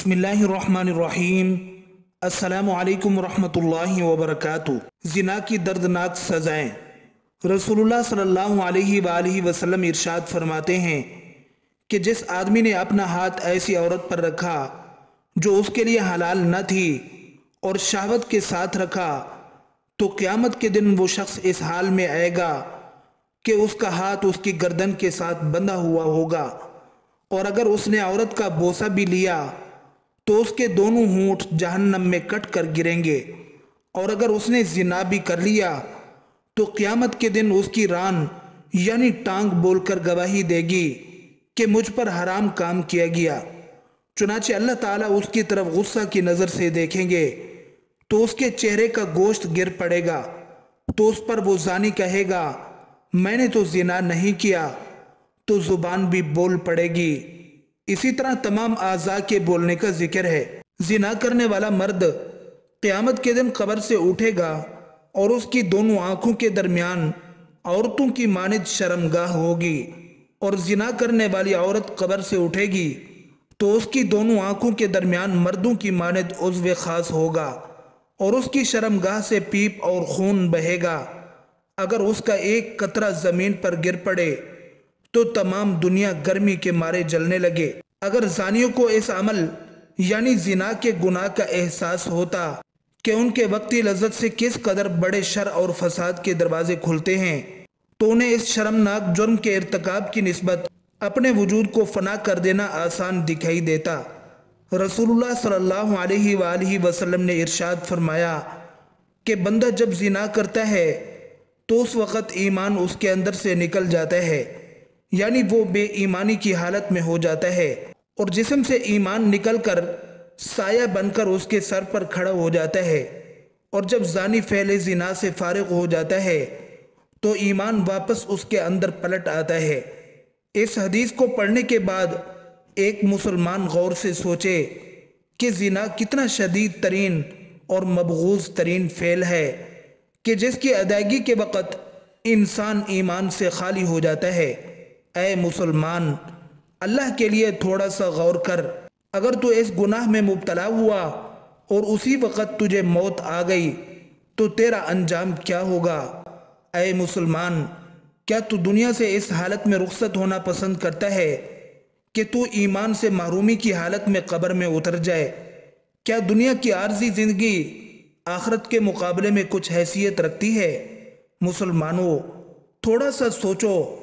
बिस्मिल्लाहिर्रहमानिर्रहीम। अस्सलामु अलैकुम वरहमतुल्लाहि वबरकातुहू। ज़िना की दर्दनाक सज़ाएं। रसूलुल्लाह सल्लल्लाहु अलैहि वसल्लम इरशाद फरमाते हैं कि जिस आदमी ने अपना हाथ ऐसी औरत पर रखा जो उसके लिए हलाल न थी और शहवत के साथ रखा, तो क़यामत के दिन वो शख्स इस हाल में आएगा कि उसका हाथ उसकी गर्दन के साथ बंधा हुआ होगा, और अगर उसने औरत का बोसा भी लिया तो उसके दोनों होंठ जहन्नम में कट कर गिरेंगे, और अगर उसने जिना भी कर लिया तो क़यामत के दिन उसकी रान यानी टांग बोलकर गवाही देगी कि मुझ पर हराम काम किया गया। चुनाचे अल्लाह ताला उसकी तरफ गुस्सा की नज़र से देखेंगे तो उसके चेहरे का गोश्त गिर पड़ेगा, तो उस पर वो जानी कहेगा मैंने तो जिना नहीं किया, तो जुबान भी बोल पड़ेगी। इसी तरह तमाम आज़ा के बोलने का जिक्र है। जिना करने वाला मर्द क़यामत के दिन कब्र से उठेगा और उसकी दोनों आंखों के दरमियान औरतों की मानिद शर्मगाह होगी, और जिना करने वाली औरत कब्र से उठेगी तो उसकी दोनों आंखों के दरमियान मर्दों की मानिद उज़्व खास होगा, और उसकी शर्मगाह से पीप और खून बहेगा। अगर उसका एक कतरा ज़मीन पर गिर पड़े तो तमाम दुनिया गर्मी के मारे जलने लगे। अगर जानियों को इस अमल यानी जिना के गुनाह का एहसास होता कि उनके वक्ती लज्जत से किस कदर बड़े शर और फसाद के दरवाजे खुलते हैं, तो उन्हें इस शर्मनाक जुर्म के इर्तिकाब की निस्बत अपने वजूद को फना कर देना आसान दिखाई देता। रसूलुल्लाह सल्लल्लाहु अलैहि वसल्लम ने इरशाद फरमाया कि बंदा जब जिना करता है तो उस वक़्त ईमान उसके अंदर से निकल जाता है, यानी वो बेईमानी की हालत में हो जाता है, और जिस्म से ईमान निकलकर साया बनकर उसके सर पर खड़ा हो जाता है। और जब जानी फैले जिना से फारिग हो जाता है तो ईमान वापस उसके अंदर पलट आता है। इस हदीस को पढ़ने के बाद एक मुसलमान गौर से सोचे कि जिना कितना शदीद तरीन और मबगूज़ तरीन फेल है कि जिसकी अदायगी के वक़्त इंसान ईमान से खाली हो जाता है। ऐ मुसलमान, अल्लाह के लिए थोड़ा सा गौर कर। अगर तू इस गुनाह में मुब्तला हुआ और उसी वक़्त तुझे मौत आ गई तो तेरा अंजाम क्या होगा? ऐ मुसलमान, क्या तू दुनिया से इस हालत में रुखसत होना पसंद करता है कि तू ईमान से महरूमी की हालत में कब्र में उतर जाए? क्या दुनिया की आर्जी ज़िंदगी आखिरत के मुकाबले में कुछ हैसियत रखती है? मुसलमानों, थोड़ा सा सोचो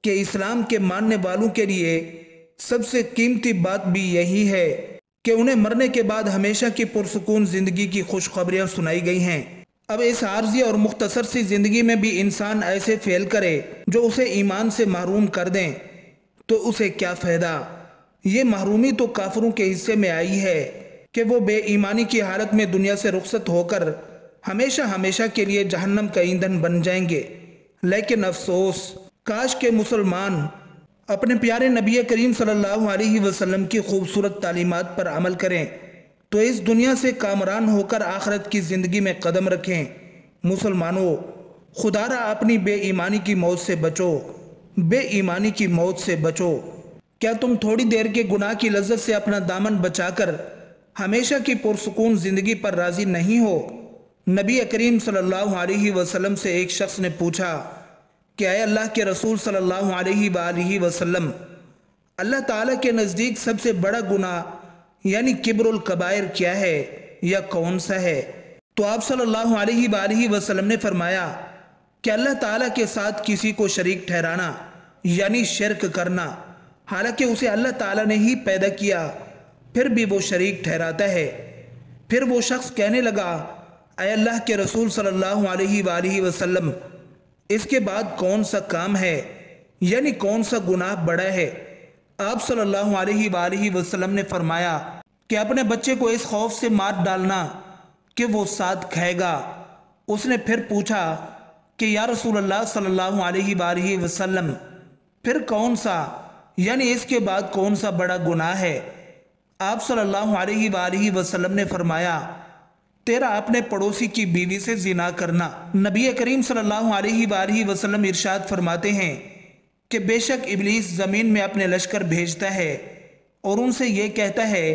कि इस्लाम के मानने वालों के लिए सबसे कीमती बात भी यही है कि उन्हें मरने के बाद हमेशा की पुरसुकून ज़िंदगी की खुशखबरियाँ सुनाई गई हैं। अब इस आर्जी और मुख्तसर सी ज़िंदगी में भी इंसान ऐसे फेल करे जो उसे ईमान से महरूम कर दें, तो उसे क्या फ़ायदा? ये महरूमी तो काफिरों के हिस्से में आई है कि वो बेईमानी की हालत में दुनिया से रुखसत होकर हमेशा हमेशा के लिए जहन्नम का ईंधन बन जाएंगे। लेकिन अफसोस, काश के मुसलमान अपने प्यारे नबी करीम सल्लल्लाहु अलैहि वसल्लम की खूबसूरत तालीमात पर अमल करें तो इस दुनिया से कामरान होकर आखिरत की ज़िंदगी में कदम रखें। मुसलमानों, खुदारा अपनी बेईमानी की मौत से बचो, बेईमानी की मौत से बचो। क्या तुम थोड़ी देर के गुनाह की लज्जत से अपना दामन बचाकर हमेशा की पुरसुकून ज़िंदगी पर राज़ी नहीं हो? नबी करीम सल्लल्लाहु अलैहि वसल्लम से एक शख्स ने पूछा कि ऐ अल्लाह के रसूल सल्लल्लाहु अलैहि वसल्लम, अल्लाह ताला के नज़दीक सबसे बड़ा गुनाह यानी किब्रुल कबायर क्या है या कौन सा है? तो आप सल्लल्लाहु अलैहि वसल्लम ने फरमाया कि अल्लाह ताला के साथ किसी को शरीक ठहराना यानी शिर्क करना, हालांकि उसे अल्लाह ताला ने ही पैदा किया फिर भी वो शरीक ठहराता है। फिर वो शख्स कहने लगा, ऐ अल्लाह के रसूल सल्लल्लाहु अलैहि वसल्लम, इसके बाद कौन सा काम है यानी कौन सा गुनाह बड़ा है? आप सल्लल्लाहु अलैहि वसल्लम ने फरमाया कि अपने बच्चे को इस खौफ से मार डालना कि वो साथ खाएगा। उसने फिर पूछा कि या रसूलल्लाह सल्लल्लाहु अलैहि वसल्लम, फिर कौन सा यानी इसके बाद कौन सा बड़ा गुनाह है? आप सल्लल्लाहु अलैहि वसल्लम ने फरमाया, तेरा अपने पड़ोसी की बीवी से जिना करना। नबी करीम सल्लल्लाहु अलैहि वसल्लम इरशाद फरमाते हैं कि बेशक इब्लीस ज़मीन में अपने लश्कर भेजता है और उनसे ये कहता है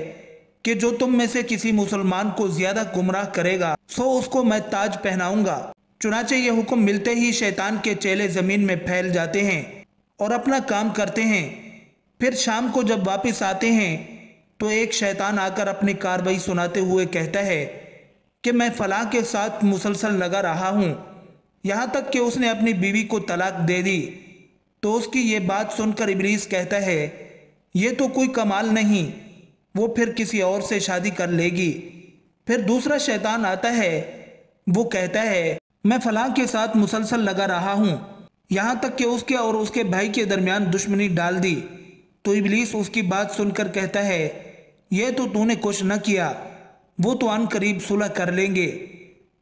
کہ جو تم میں سے کسی مسلمان کو زیادہ گمراہ کرے گا سو اس کو میں تاج پہناؤں گا۔ چنانچہ یہ حکم ملتے ہی شیطان کے چیلے زمین میں پھیل جاتے ہیں اور اپنا کام کرتے ہیں۔ پھر شام کو جب واپس آتے ہیں تو ایک شیطان آ کر اپنی کارروائی سناتے ہوئے کہتا ہے کہ میں فلاں کے ساتھ مسلسل لگا رہا ہوں، یہاں تک کہ اس نے اپنی بیوی کو طلاق دے دی۔ تو اس کی یہ بات سن کر ابلیس کہتا ہے یہ تو کوئی کمال نہیں، وہ پھر کسی اور سے شادی کر لے گی۔ پھر دوسرا شیطان آتا ہے، وہ کہتا ہے میں فلاں کے ساتھ مسلسل لگا رہا ہوں، یہاں تک کہ اس کے اور اس کے بھائی کے درمیان دشمنی ڈال دی۔ تو ابلیس اس کی بات سن کر کہتا ہے یہ تو نے کچھ نہ کیا، وہ تو عن قریب صلح کر لیں گے۔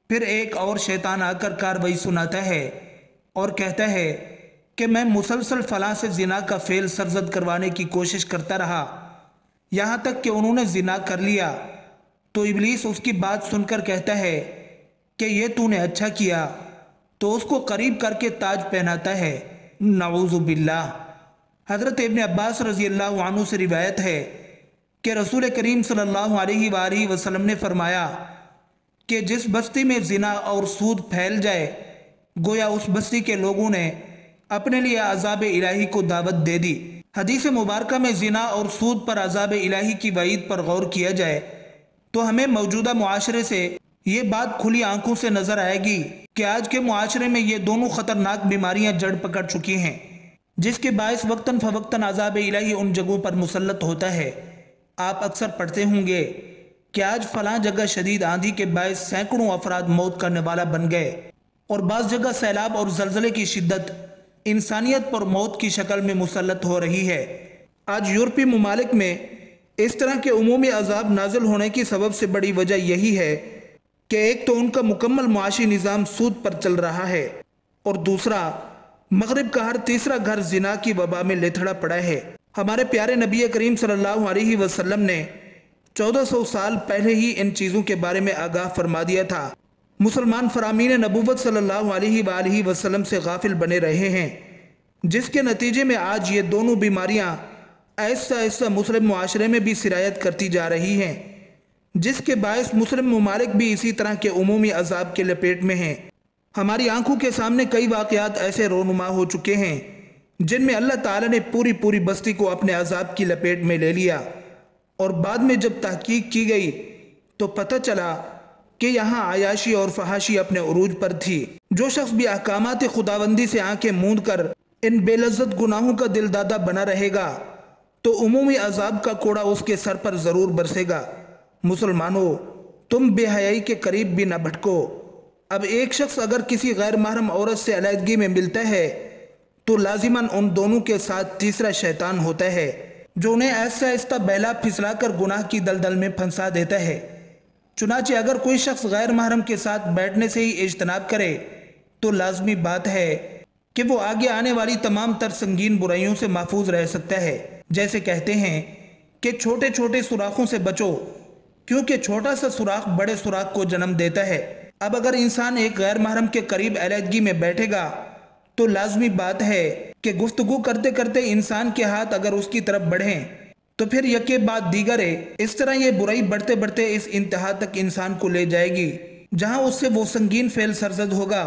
پھر ایک اور شیطان آ کر کارروائی سناتا ہے اور کہتا ہے کہ میں مسلسل فلاں سے زنا کا فعل سرزد کروانے کی کوشش کرتا رہا، یہاں تک کہ انہوں نے زنا کر لیا۔ تو ابلیس اس کی بات سن کر کہتا ہے کہ یہ تو نے اچھا کیا، تو اس کو قریب کر کے تاج پہناتا ہے۔ نعوذ باللہ۔ حضرت ابن عباس رضی اللہ عنہ سے روایت ہے کہ رسول کریم صلی اللہ علیہ وآلہ وسلم نے فرمایا کہ جس بستی میں زنا اور سود پھیل جائے گویا اس بستی کے لوگوں نے اپنے لیے عذاب الہی کو دعوت دے دی۔ حدیث مبارکہ میں زنا اور سود پر عذاب الہی کی وعید پر غور کیا جائے تو ہمیں موجودہ معاشرے سے یہ بات کھلی آنکھوں سے نظر آئے گی کہ آج کے معاشرے میں یہ دونوں خطرناک بیماریاں جڑ پکڑ چکی ہیں، جس کے باعث وقتاً فوقتاً عذاب الہی ان جگہوں پر مسلط ہوتا ہے۔ آپ اکثر پڑھتے ہوں گے کہ آج فلاں جگہ شدید آندھی کے باعث سینکڑوں افراد موت کا نوالہ بن گئے، اور بعض جگہ سیلاب اور زلزلے کی شدت انسانیت پر موت کی شکل میں مسلط ہو رہی ہے۔ آج یورپی ممالک میں اس طرح کے عمومی عذاب نازل ہونے کی سبب سے بڑی وجہ یہی ہے کہ ایک تو ان کا مکمل معاشی نظام سود پر چل رہا ہے، اور دوسرا مغرب کا ہر تیسرا گھر زنا کی وبا میں لتھڑا پڑا ہے۔ ہمارے پیارے نبی کریم صلی اللہ علیہ وسلم نے 1400 سال پہلے ہی ان چیزوں کے بارے میں آگاہ فرما دیا تھا۔ مسلمان فرامین نبوت صلی اللہ علیہ وآلہ وسلم سے غافل بنے رہے ہیں، جس کے نتیجے میں آج یہ دونوں بیماریاں آہستہ آہستہ مسلم معاشرے میں بھی سرایت کرتی جا رہی ہیں، جس کے باعث مسلم ممالک بھی اسی طرح کے عمومی عذاب کے لپیٹ میں ہیں۔ ہماری آنکھوں کے سامنے کئی واقعات ایسے رونما ہو چکے ہیں جن میں اللہ تعالیٰ نے پوری بستی کو اپنے عذاب کی لپیٹ میں لے لیا، اور بعد میں جب تحقیق کی گئی تو پتہ چلا کہ یہاں عیاشی اور فحاشی اپنے عروج پر تھی۔ جو شخص بھی احکامات خداوندی سے آنکھیں موند کر ان بے لذت گناہوں کا دل دادہ بنا رہے گا تو عمومی عذاب کا کوڑا اس کے سر پر ضرور برسے گا۔ مسلمانوں، تم بے حیائی کے قریب بھی نہ بھٹکو۔ اب ایک شخص اگر کسی غیر محرم عورت سے علیحدگی میں ملتا ہے تو لازماً ان دونوں کے ساتھ تیسرا شیطان ہوتا ہے جو انہیں آہستہ آہستہ بہلا پھسلا کر گناہ کی دلدل میں پھنسا دیتا ہے۔ چنانچہ اگر کوئی شخص غیر محرم کے ساتھ بیٹھنے سے ہی اجتناب کرے تو لازمی بات ہے کہ وہ آگے آنے والی تمام تر سنگین برائیوں سے محفوظ رہ سکتا ہے۔ جیسے کہتے ہیں کہ چھوٹے چھوٹے سوراخوں سے بچو، کیونکہ چھوٹا سا سوراخ بڑے سوراخ کو جنم دیتا ہے۔ اب اگر انسان ایک غیر محرم کے قریب علیحدگی میں بیٹھے گا تو لازمی بات ہے کہ گفتگو کرتے کرتے انسان کے ہاتھ اگر اس کی طرف بڑھیں تو پھر یکے بعد دیگر اس طرح یہ برائی بڑھتے بڑھتے اس انتہا تک انسان کو لے جائے گی جہاں اس سے وہ سنگین فعل سرزد ہوگا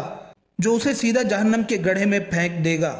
جو اسے سیدھا جہنم کے گڑھے میں پھینک دے گا۔